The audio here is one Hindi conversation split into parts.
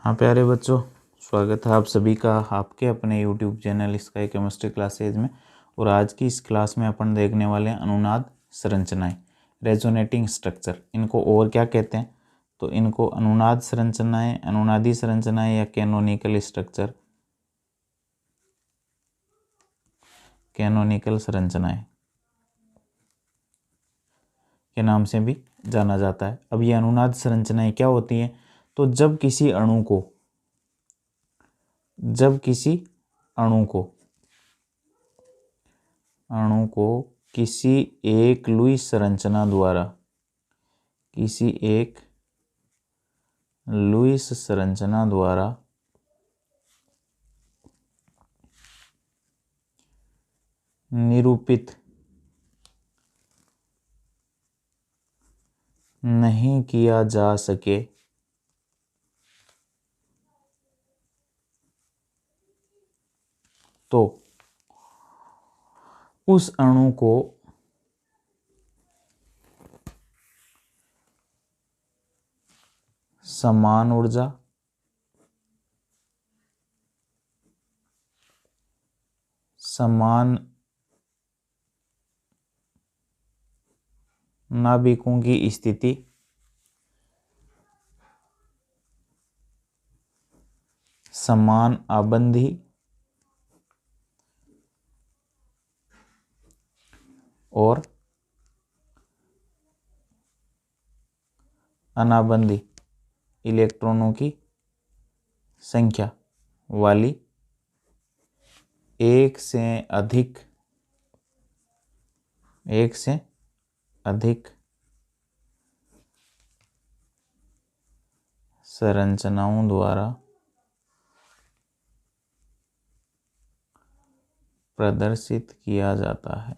हाँ प्यारे बच्चों, स्वागत है आप सभी का आपके अपने YouTube channel sky chemistry classes में। और आज की इस क्लास में अपन देखने वाले हैं अनुनाद संरचनाएं, रेजोनेटिंग स्ट्रक्चर। इनको और क्या कहते हैं? तो इनको अनुनाद संरचनाएं, अनुनादी संरचनाएं या कैनोनिकल स्ट्रक्चर, कैनोनिकल संरचनाएं के नाम से भी जाना जाता है। अब ये अनुनाद संरचनाएं क्या होती हैं? तो जब किसी अणु को किसी एक लुईस संरचना द्वारा निरूपित नहीं किया जा सके तो उस अणु को समान ऊर्जा, समान नाभिकों की स्थिति, समान आबंधी और अनाबंधी इलेक्ट्रॉनों की संख्या वाली एक से अधिक संरचनाओं द्वारा प्रदर्शित किया जाता है।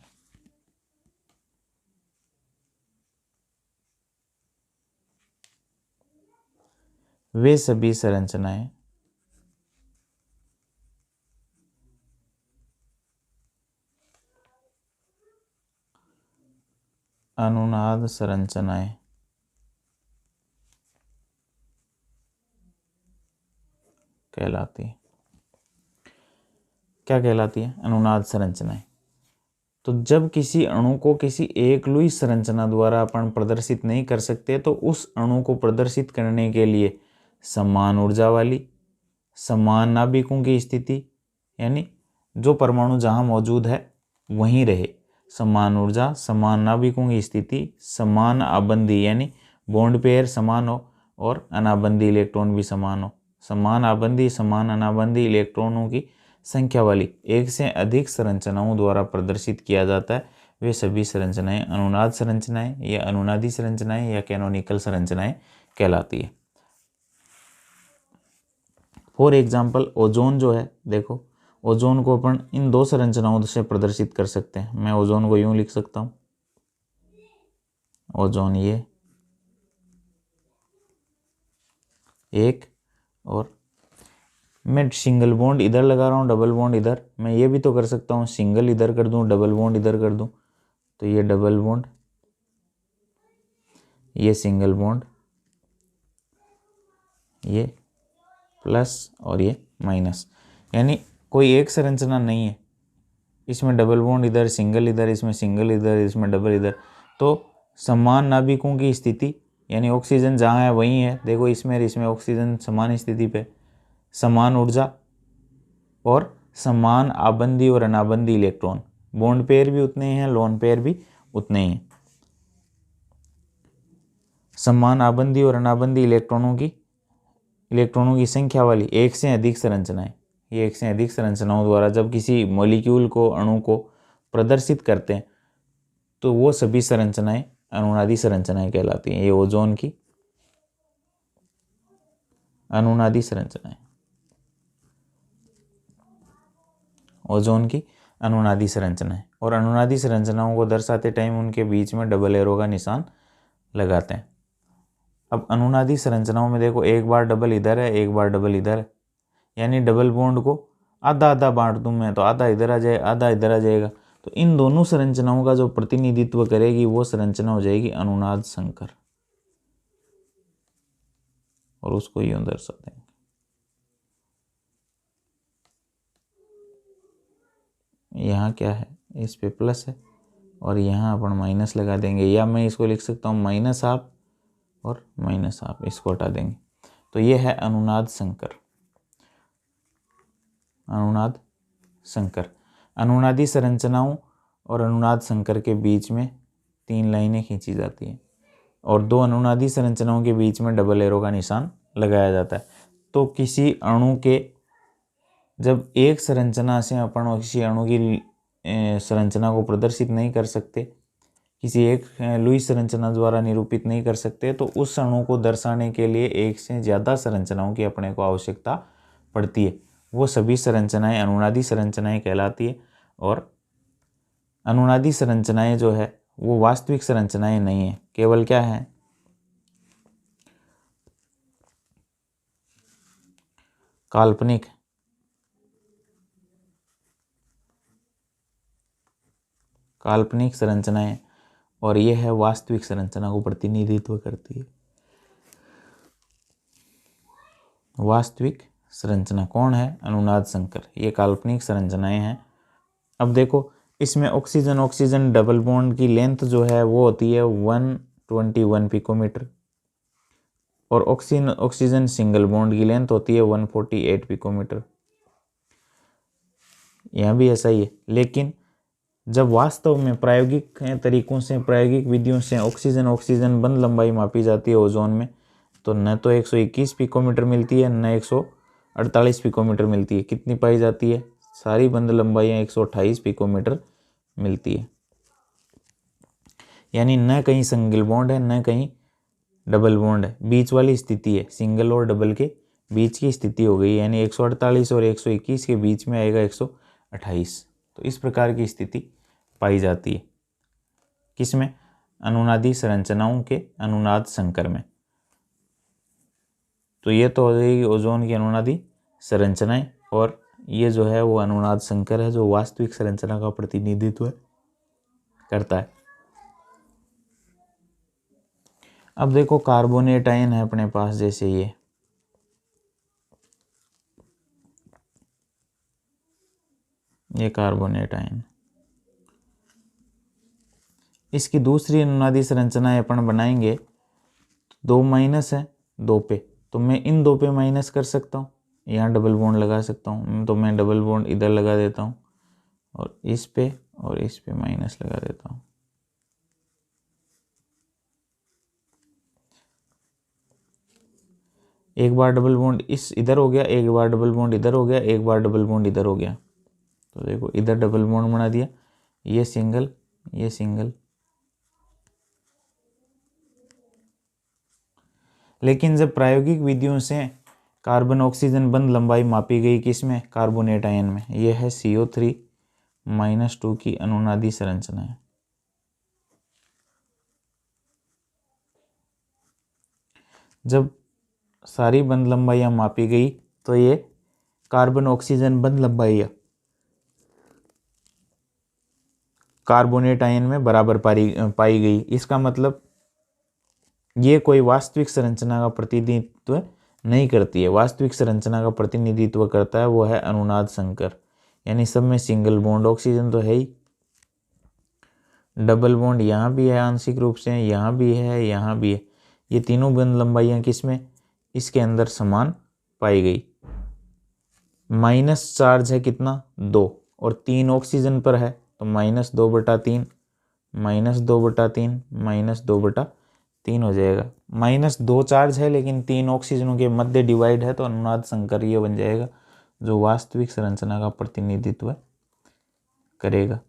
वे सभी संरचनाएं अनुनाद संरचनाएं कहलाती है। क्या कहलाती है? अनुनाद संरचनाएं। तो जब किसी अणु को किसी एक लुईस संरचना द्वारा अपन प्रदर्शित नहीं कर सकते तो उस अणु को प्रदर्शित करने के लिए समान ऊर्जा वाली, समान नाभिकों की स्थिति, यानी जो परमाणु जहाँ मौजूद है वहीं रहे, समान ऊर्जा, समान नाभिकों की स्थिति, समान आबंधी यानी बॉन्ड पेयर समान हो और अनाबंधी इलेक्ट्रॉन भी समान हो, समान आबंधी, समान अनाबंधी इलेक्ट्रॉनों की संख्या वाली एक से अधिक संरचनाओं द्वारा प्रदर्शित किया जाता है। वे सभी संरचनाएं अनुनाद संरचनाएं या अनुनादी संरचनाएं या कैनोनिकल संरचनाएं कहलाती है। फॉर एग्जाम्पल ओजोन जो है, देखो ओजोन को अपन इन दो संरचनाओं से प्रदर्शित कर सकते हैं। मैं ओजोन को यूं लिख सकता हूं, ओजोन ये एक, और मैं सिंगल बॉन्ड इधर लगा रहा हूँ, डबल बॉन्ड इधर। मैं ये भी तो कर सकता हूँ, सिंगल इधर कर दूँ, डबल बॉन्ड इधर कर दूँ। तो ये डबल बॉन्ड, ये सिंगल बॉन्ड, ये प्लस और ये माइनस, यानी कोई एक संरचना नहीं है। इसमें डबल बॉन्ड इधर, सिंगल इधर, इसमें सिंगल इधर, इसमें डबल इधर। तो समान नाभिकों की स्थिति यानी ऑक्सीजन जहाँ है वहीं है। देखो इसमें ऑक्सीजन समान स्थिति पे, समान ऊर्जा और समान आबंधी और अनाबंधी इलेक्ट्रॉन, बॉन्ड पेयर भी उतने ही हैं, लोन पेयर भी उतने ही हैं। समान आबंधी और अनाबंधी इलेक्ट्रॉनों की संख्या वाली एक से अधिक संरचनाएं, ये एक से अधिक संरचनाओं द्वारा जब किसी मॉलिक्यूल को, अणु को प्रदर्शित करते हैं तो वो सभी संरचनाएं अनुनादी संरचनाएं कहलाती हैं। ये ओजोन की अनुनादी संरचनाएं, ओजोन की अनुनादी संरचनाएं। और अनुनादी संरचनाओं को दर्शाते टाइम उनके बीच में डबल एरो का निशान लगाते हैं। अब अनुनादी संरचनाओं में देखो एक बार डबल इधर है, एक बार डबल इधर है, यानी डबल बॉन्ड को आधा आधा बांट दूं मैं तो आधा इधर आ जाए, आधा इधर आ जाएगा। तो इन दोनों संरचनाओं का जो प्रतिनिधित्व करेगी वो संरचना हो जाएगी अनुनाद संकर, और उसको यूं दर्शाते हैं। यहाँ क्या है, इस पे प्लस है और यहाँ अपन माइनस लगा देंगे, या मैं इसको लिख सकता हूँ माइनस हाफ और माइनस हाफ, इसको हटा देंगे। तो ये है अनुनाद संकर। अनुनाद संकर, अनुनादी संरचनाओं और अनुनाद संकर के बीच में 3 लाइनें खींची जाती हैं और 2 अनुनादी संरचनाओं के बीच में डबल एरो का निशान लगाया जाता है। तो किसी अणु के, जब एक संरचना से अपन किसी अणु की संरचना को प्रदर्शित नहीं कर सकते, किसी एक लुईस संरचना द्वारा निरूपित नहीं कर सकते, तो उस अणु को दर्शाने के लिए एक से ज़्यादा संरचनाओं की अपने को आवश्यकता पड़ती है। वो सभी संरचनाएं अनुनादी संरचनाएं कहलाती है। और अनुनादी संरचनाएं जो है वो वास्तविक संरचनाएं नहीं है, केवल क्या है, काल्पनिक संरचनाएं, और यह है वास्तविक संरचना को प्रतिनिधित्व करती है। वास्तविक संरचना कौन है, अनुनाद संकर, ये काल्पनिक संरचनाएं हैं। अब देखो इसमें ऑक्सीजन डबल बॉन्ड की लेंथ जो है वो होती है 121 पिकोमीटर और ऑक्सीजन सिंगल बॉन्ड की लेंथ होती है 148 पिकोमीटर। यहाँ भी ऐसा ही है, लेकिन जब वास्तव में प्रायोगिक तरीकों से, प्रायोगिक विधियों से ऑक्सीजन बंध लंबाई मापी जाती है ओजोन में, तो न तो 121 पिकोमीटर मिलती है न 148 पिकोमीटर मिलती है। कितनी पाई जाती है, सारी बंध लंबाइयाँ 128 पिकोमीटर मिलती है। यानी न कहीं सिंगल बॉन्ड है न कहीं डबल बॉन्ड है, बीच वाली स्थिति है, सिंगल और डबल के बीच की स्थिति हो गई। यानी 148 और 121 के बीच में आएगा 128। तो इस प्रकार की स्थिति पाई जाती है किसमें, अनुनादी संरचनाओं के अनुनाद संकर में। तो ये तो हो गई ओजोन की अनुनादी संरचनाएं, और ये जो है वो अनुनाद संकर है जो वास्तविक संरचना का प्रतिनिधित्व करता है। अब देखो कार्बोनेट आयन है अपने पास, जैसे ये कार्बोनेट आयन, इसकी दूसरी अनुनादी संरचना अपन बनाएंगे। 2 माइनस है 2 पे, तो मैं इन 2 पे माइनस कर सकता हूँ, यहाँ डबल बॉन्ड लगा सकता हूँ, तो मैं डबल बॉन्ड इधर लगा देता हूँ और इस पे माइनस लगा देता हूँ। एक बार डबल बॉन्ड इस इधर हो गया, एक बार डबल बॉन्ड इधर हो गया, एक बार डबल बॉन्ड इधर हो गया। तो देखो इधर डबल बॉन्ड बना दिया, ये सिंगल ये सिंगल। लेकिन जब प्रायोगिक विधियों से कार्बन ऑक्सीजन बंध लंबाई मापी गई किसमें, कार्बोनेट आयन में, यह है CO3-2 की अनुनादी संरचना है। जब सारी बंध लंबाइयां मापी गई तो ये कार्बन ऑक्सीजन बंध लंबाइयां कार्बोनेट आयन में बराबर पाई गई। इसका मतलब ये कोई वास्तविक संरचना का प्रतिनिधित्व नहीं करती है। वास्तविक संरचना का प्रतिनिधित्व करता है वो है अनुनाद संकर, यानी सब में सिंगल बॉन्ड, ऑक्सीजन तो है ही, डबल बॉन्ड यहाँ भी है आंशिक रूप से, यहाँ भी है, यहाँ भी है। ये तीनों बंध लंबाइयाँ किसमें, इसके अंदर समान पाई गई। माइनस चार्ज है कितना, 2, और 3 ऑक्सीजन पर है, तो -2/3 -2/3 -2/3 हो जाएगा। -2 चार्ज है लेकिन 3 ऑक्सीजनों के मध्य डिवाइड है, तो अनुनाद संकर ये बन जाएगा जो वास्तविक संरचना का प्रतिनिधित्व करेगा।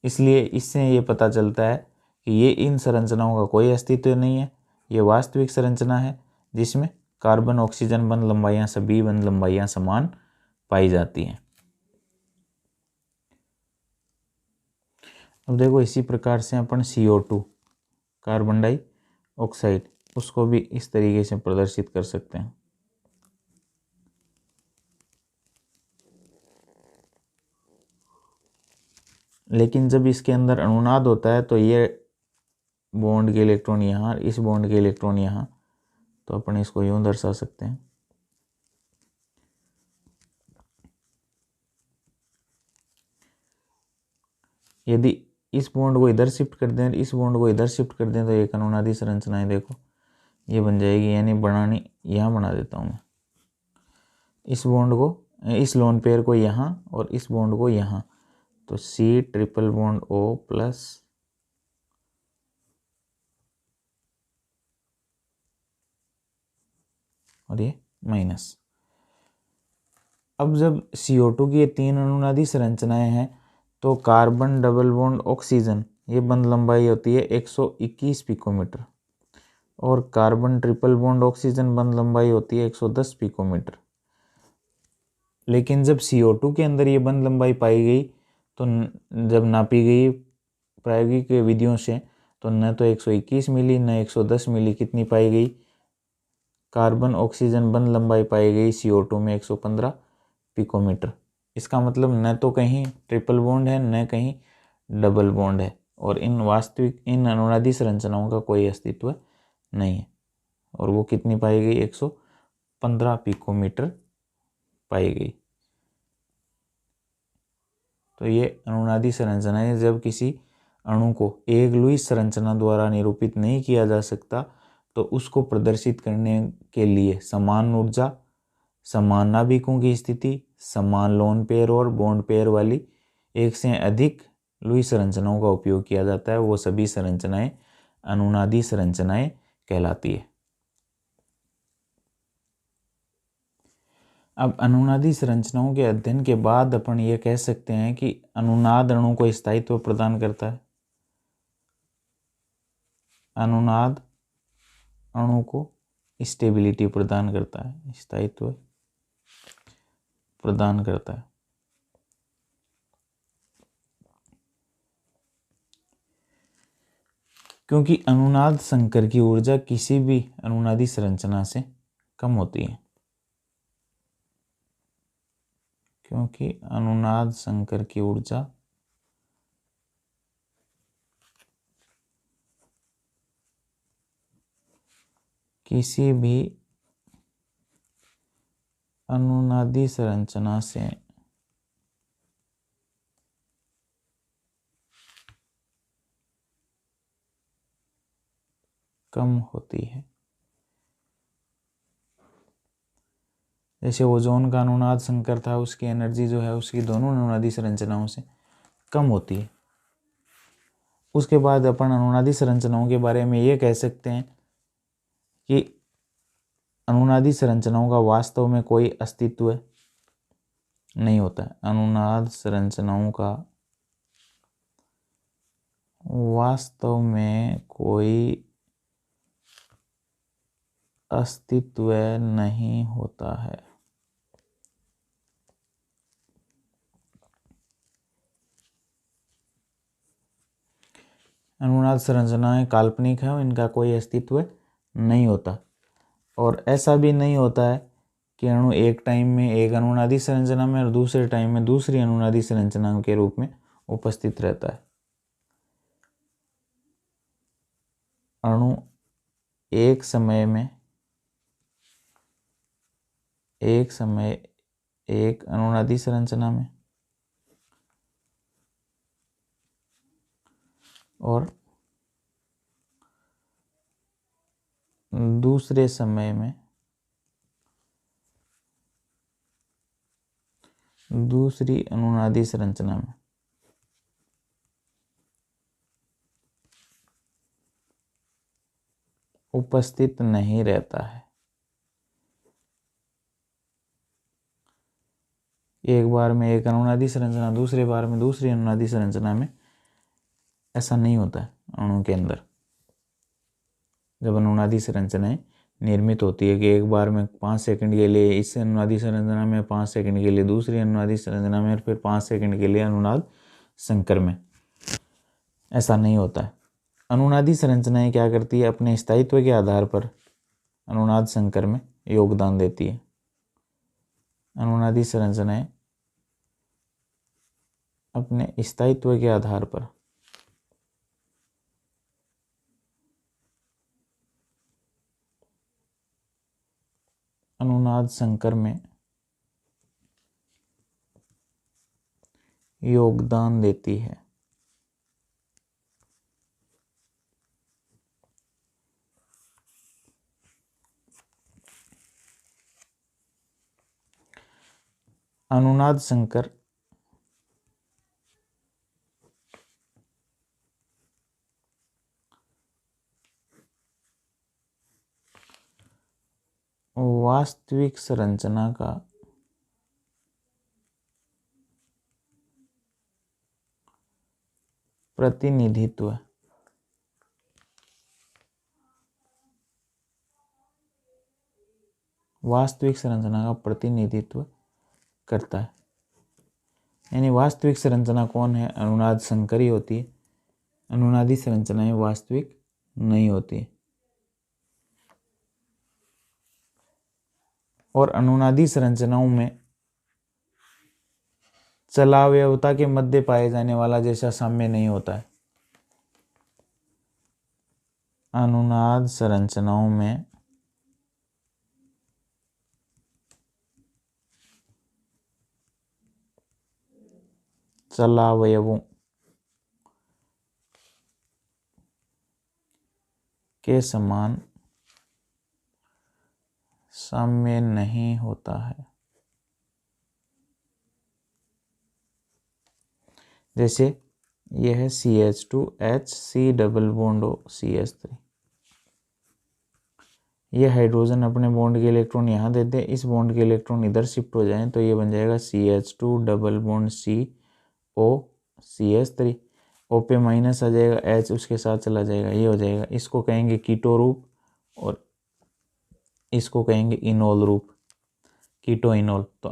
इसलिए इससे ये पता चलता है कि ये इन संरचनाओं का कोई अस्तित्व नहीं है, ये वास्तविक संरचना है जिसमें कार्बन ऑक्सीजन बंध लंबाइयाँ, सभी बंध लंबाइयाँ समान पाई जाती हैं। अब देखो इसी प्रकार से अपन CO2 कार्बन डाइऑक्साइड उसको भी इस तरीके से प्रदर्शित कर सकते हैं। लेकिन जब इसके अंदर अनुनाद होता है तो ये बॉन्ड के इलेक्ट्रॉन यहाँ, इस बॉन्ड के इलेक्ट्रॉन यहाँ, तो अपन इसको यूं दर्शा सकते हैं। यदि इस बॉन्ड को इधर शिफ्ट कर दें, इस बॉन्ड को इधर शिफ्ट कर दें, तो एक अनुनादी संरचनाएं देखो ये बन जाएगी। यानी बनानी यहाँ बना देता हूँ मैं, इस बॉन्ड को, इस लोन पेयर को यहाँ और इस बॉन्ड को यहाँ, तो C triple bond O plus और ये माइनस। अब जब CO2 की ये 3 अनुनादी संरचनाएं हैं तो कार्बन डबल बॉन्ड ऑक्सीजन, ये बंध लंबाई होती है 121 पिकोमीटर और कार्बन ट्रिपल बॉन्ड ऑक्सीजन बंध लंबाई होती है 110 पिकोमीटर। लेकिन जब CO2 के अंदर ये बंध लंबाई पाई गई तो जब नापी गई प्रायोगिक विधियों से, तो न तो 121 मिली न 110 मिली, कितनी पाई गई? कार्बन ऑक्सीजन बंध लंबाई पाई गई CO2 में 115 पिकोमीटर। इसका मतलब न तो कहीं ट्रिपल बॉन्ड है न कहीं डबल बॉन्ड है, और इन अनुनादी संरचनाओं का कोई अस्तित्व नहीं है। और वो कितनी पाई गई? 115 पिकोमीटर पाई गई। तो ये अनुनादी संरचनाएं, जब किसी अणु को एक लुईस संरचना द्वारा निरूपित नहीं किया जा सकता तो उसको प्रदर्शित करने के लिए समान ऊर्जा, समान नाभिकों की स्थिति, समान लोन पेयर और बॉन्ड पेयर वाली एक से अधिक लुईस संरचनाओं का उपयोग किया जाता है। वो सभी संरचनाएं अनुनादी संरचनाएं कहलाती है। अब अनुनादी संरचनाओं के अध्ययन के बाद अपन ये कह सकते हैं कि अनुनाद अणु को स्थायित्व प्रदान करता है। अनुनाद अणु को स्टेबिलिटी प्रदान करता है, स्थायित्व प्रदान करता है। क्योंकि अनुनाद संकर की ऊर्जा किसी भी अनुनादी संरचना से कम होती है। क्योंकि अनुनाद संकर की ऊर्जा किसी भी अनुनादी संरचना से कम होती है। जैसे ओजोन का अनुनाद संकर था, उसकी एनर्जी जो है उसकी दोनों अनुनादी संरचनाओं से कम होती है। उसके बाद अपन अनुनादी संरचनाओं के बारे में ये कह सकते हैं कि अनुनादी संरचनाओं का वास्तव में कोई अस्तित्व नहीं होता है। अनुनाद संरचनाओं का वास्तव में कोई अस्तित्व नहीं होता है। अनुनाद संरचनाएं काल्पनिक हैं, इनका कोई अस्तित्व नहीं होता। और ऐसा भी नहीं होता है कि अणु एक टाइम में एक अनुनादी संरचना में और दूसरे टाइम में दूसरी अनुनादी संरचना के रूप में उपस्थित रहता है। अणु एक समय एक अनुनादी संरचना में और दूसरे समय में दूसरी अनुनादी संरचना में उपस्थित नहीं रहता है। एक बार में एक अनुनादी संरचना, दूसरे बार में दूसरी अनुनादी संरचना में, ऐसा नहीं होता है अणु के अंदर। जब अनुनादी संरचनाएं निर्मित होती है कि एक बार में 5 सेकंड के लिए इस अनुनादी संरचना में, 5 सेकंड के लिए दूसरी अनुनादी संरचना में और फिर 5 सेकंड के लिए अनुनाद संकर में, ऐसा नहीं होता है। अनुनादी संरचनाएं क्या करती है? अपने स्थायित्व के आधार पर अनुनाद संकर में योगदान देती है। अनुनादी संरचनाएं अपने स्थायित्व के आधार पर अनुनाद संकर में योगदान देती है। अनुनाद संकर वास्तविक संरचना का प्रतिनिधित्व वास्तविक संरचना का प्रतिनिधित्व करता है। यानी वास्तविक संरचना कौन है? अनुनाद संकरी होती है। अनुनादी संरचनाएं वास्तविक नहीं होती। और अनुनादी संरचनाओं में चलावयवता के मध्य पाए जाने वाला जैसा साम्य नहीं होता है। अनुनाद संरचनाओं में चलावयवों के समान साम्य नहीं होता है। जैसे यह है CH2H double bond O CH3। ये हाइड्रोजन अपने बॉन्ड के इलेक्ट्रॉन यहाँ देते हैं, इस बॉन्ड के इलेक्ट्रॉन इधर शिफ्ट हो जाएं तो ये बन जाएगा CH2 double bond CO CH3। O पे माइनस आ जाएगा, H उसके साथ चला जाएगा, ये हो जाएगा। इसको कहेंगे कीटो रूप और इसको कहेंगे इनोल रूप, कीटो इनोल। तो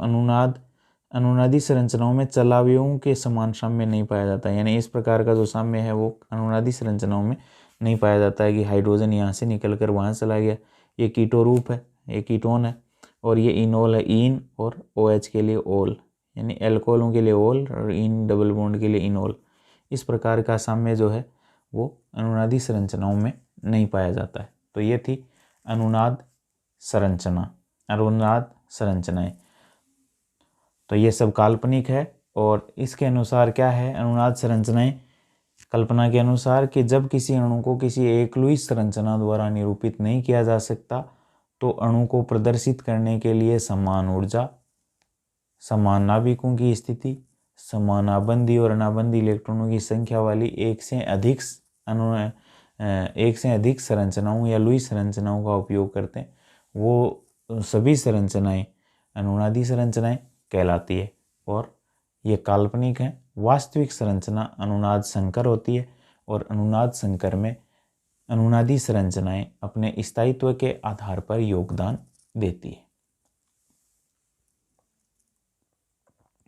अनुनादी संरचनाओं में चलावयवों के समान साम्य नहीं पाया जाता। यानी इस प्रकार का जो साम्य है वो अनुनादी संरचनाओं में नहीं पाया जाता है कि हाइड्रोजन यहाँ से निकल कर वहाँ चला गया। ये कीटो रूप है, ये कीटोन है, और ये इनोल है, इन, और OH के लिए ओल, यानी एल्कोहलों के लिए ओल और इन डबल बॉन्ड के लिए इनोल। इस प्रकार का साम्य जो है वो अनुनादी संरचनाओं में नहीं पाया जाता है। तो ये थी अनुनाद संरचनाएं। तो ये सब काल्पनिक है। और इसके अनुसार क्या है, अनुनाद संरचनाएं कल्पना के अनुसार कि जब किसी अणु को किसी एकलुई संरचना द्वारा निरूपित नहीं किया जा सकता तो अणु को प्रदर्शित करने के लिए समान ऊर्जा, समान नाभिकों की स्थिति, समान आबंदी और अनाबंदी इलेक्ट्रॉनों की संख्या वाली एक से अधिक संरचनाओं या लुई संरचनाओं का उपयोग करते हैं। वो सभी संरचनाएं अनुनादी संरचनाएं कहलाती है। और ये काल्पनिक है। वास्तविक संरचना अनुनाद संकर होती है और अनुनाद संकर में अनुनादी संरचनाएं अपने स्थायित्व के आधार पर योगदान देती है।